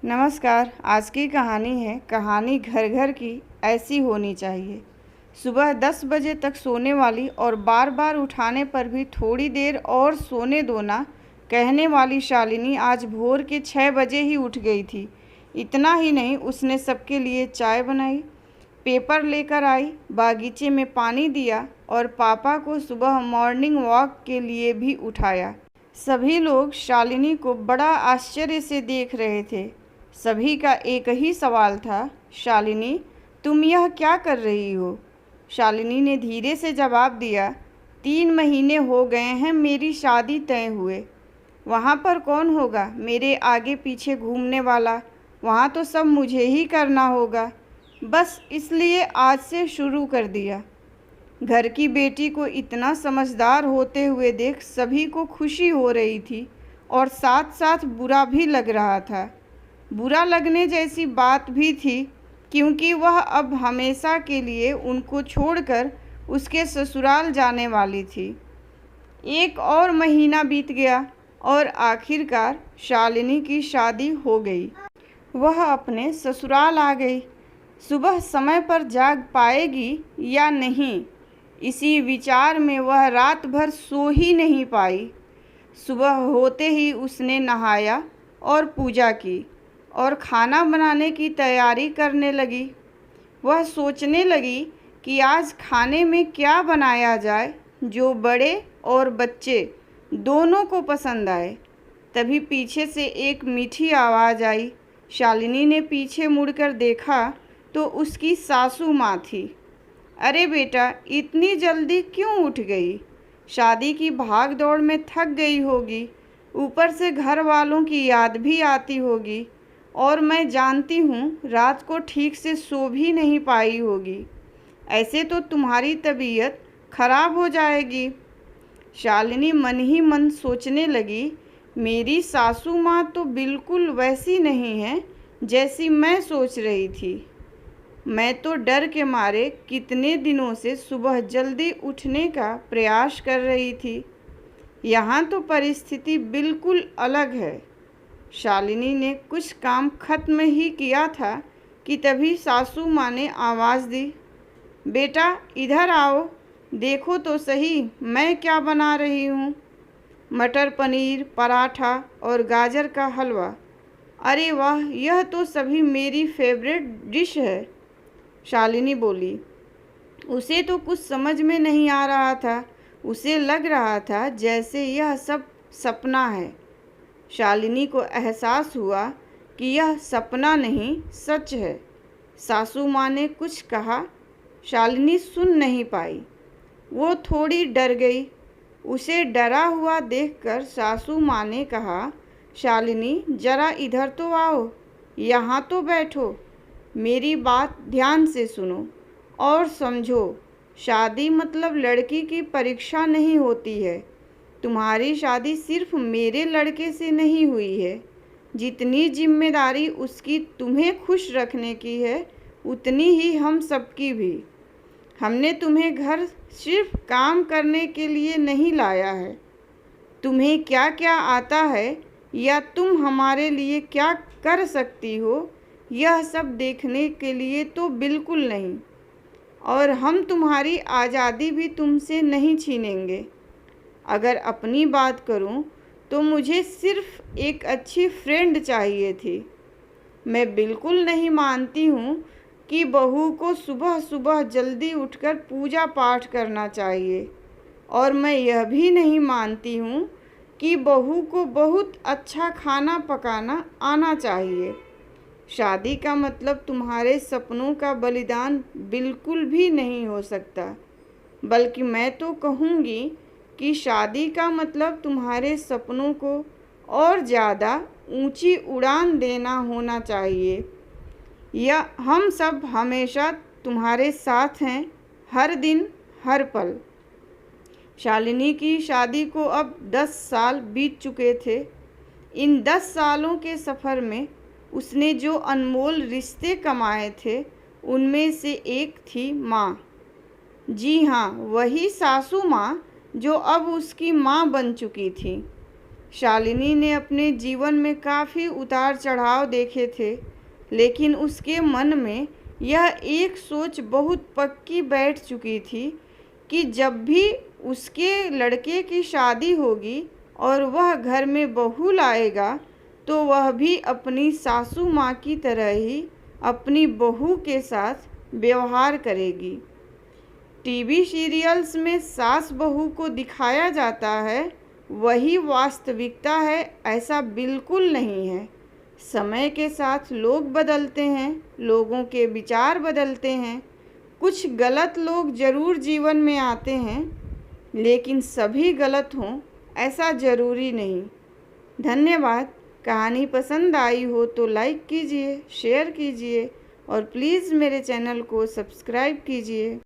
नमस्कार। आज की कहानी है कहानी घर घर की ऐसी होनी चाहिए। सुबह 10 बजे तक सोने वाली और बार बार उठाने पर भी थोड़ी देर और सोने दो ना कहने वाली शालिनी आज भोर के 6 बजे ही उठ गई थी। इतना ही नहीं, उसने सबके लिए चाय बनाई, पेपर लेकर आई, बागीचे में पानी दिया और पापा को सुबह मॉर्निंग वॉक के लिए भी उठाया। सभी लोग शालिनी को बड़ा आश्चर्य से देख रहे थे। सभी का एक ही सवाल था, शालिनी, तुम यह क्या कर रही हो? शालिनी ने धीरे से जवाब दिया, 3 महीने हो गए हैं मेरी शादी तय हुए। वहाँ पर कौन होगा मेरे आगे पीछे घूमने वाला? वहाँ तो सब मुझे ही करना होगा। बस इसलिए आज से शुरू कर दिया। घर की बेटी को इतना समझदार होते हुए देख सभी को खुशी हो रही थी और साथ साथ बुरा भी लग रहा था। बुरा लगने जैसी बात भी थी, क्योंकि वह अब हमेशा के लिए उनको छोड़कर उसके ससुराल जाने वाली थी। एक और महीना बीत गया और आखिरकार शालिनी की शादी हो गई। वह अपने ससुराल आ गई। सुबह समय पर जाग पाएगी या नहीं, इसी विचार में वह रात भर सो ही नहीं पाई। सुबह होते ही उसने नहाया और पूजा की और खाना बनाने की तैयारी करने लगी। वह सोचने लगी कि आज खाने में क्या बनाया जाए जो बड़े और बच्चे दोनों को पसंद आए। तभी पीछे से एक मीठी आवाज़ आई। शालिनी ने पीछे मुड़कर देखा तो उसकी सासू माँ थी। अरे बेटा, इतनी जल्दी क्यों उठ गई? शादी की भाग दौड़ में थक गई होगी, ऊपर से घर वालों की याद भी आती होगी, और मैं जानती हूँ रात को ठीक से सो भी नहीं पाई होगी। ऐसे तो तुम्हारी तबीयत खराब हो जाएगी। शालिनी मन ही मन सोचने लगी, मेरी सासू माँ तो बिल्कुल वैसी नहीं है जैसी मैं सोच रही थी। मैं तो डर के मारे कितने दिनों से सुबह जल्दी उठने का प्रयास कर रही थी। यहाँ तो परिस्थिति बिल्कुल अलग है। शालिनी ने कुछ काम खत्म ही किया था कि तभी सासू माँ ने आवाज़ दी, बेटा इधर आओ, देखो तो सही मैं क्या बना रही हूँ। मटर पनीर, पराठा और गाजर का हलवा। अरे वाह, यह तो सभी मेरी फेवरेट डिश है। शालिनी बोली। उसे तो कुछ समझ में नहीं आ रहा था। उसे लग रहा था जैसे यह सब सपना है। शालिनी को एहसास हुआ कि यह सपना नहीं, सच है। सासू माँ ने कुछ कहा, शालिनी सुन नहीं पाई। वो थोड़ी डर गई। उसे डरा हुआ देखकर सासू माँ ने कहा, शालिनी जरा इधर तो आओ, यहाँ तो बैठो, मेरी बात ध्यान से सुनो और समझो। शादी मतलब लड़की की परीक्षा नहीं होती है। तुम्हारी शादी सिर्फ मेरे लड़के से नहीं हुई है। जितनी जिम्मेदारी उसकी तुम्हें खुश रखने की है, उतनी ही हम सबकी भी। हमने तुम्हें घर सिर्फ काम करने के लिए नहीं लाया है। तुम्हें क्या क्या आता है या तुम हमारे लिए क्या कर सकती हो, यह सब देखने के लिए तो बिल्कुल नहीं। और हम तुम्हारी आज़ादी भी तुमसे नहीं छीनेंगे। अगर अपनी बात करूं तो मुझे सिर्फ एक अच्छी फ्रेंड चाहिए थी। मैं बिल्कुल नहीं मानती हूं कि बहू को सुबह सुबह जल्दी उठकर पूजा पाठ करना चाहिए, और मैं यह भी नहीं मानती हूं कि बहू को बहुत अच्छा खाना पकाना आना चाहिए। शादी का मतलब तुम्हारे सपनों का बलिदान बिल्कुल भी नहीं हो सकता। बल्कि मैं तो कहूँगी कि शादी का मतलब तुम्हारे सपनों को और ज़्यादा ऊंची उड़ान देना होना चाहिए। या हम सब हमेशा तुम्हारे साथ हैं, हर दिन हर पल। शालिनी की शादी को अब 10 साल बीत चुके थे। इन 10 सालों के सफ़र में उसने जो अनमोल रिश्ते कमाए थे, उनमें से एक थी माँ। जी हाँ, वही सासू माँ जो अब उसकी माँ बन चुकी थी। शालिनी ने अपने जीवन में काफ़ी उतार चढ़ाव देखे थे, लेकिन उसके मन में यह एक सोच बहुत पक्की बैठ चुकी थी कि जब भी उसके लड़के की शादी होगी और वह घर में बहू लाएगा तो वह भी अपनी सासू माँ की तरह ही अपनी बहू के साथ व्यवहार करेगी। टीवी सीरियल्स में सास बहू को दिखाया जाता है, वही वास्तविकता है, ऐसा बिल्कुल नहीं है। समय के साथ लोग बदलते हैं, लोगों के विचार बदलते हैं। कुछ गलत लोग ज़रूर जीवन में आते हैं, लेकिन सभी गलत हों ऐसा ज़रूरी नहीं। धन्यवाद। कहानी पसंद आई हो तो लाइक कीजिए, शेयर कीजिए और प्लीज़ मेरे चैनल को सब्सक्राइब कीजिए।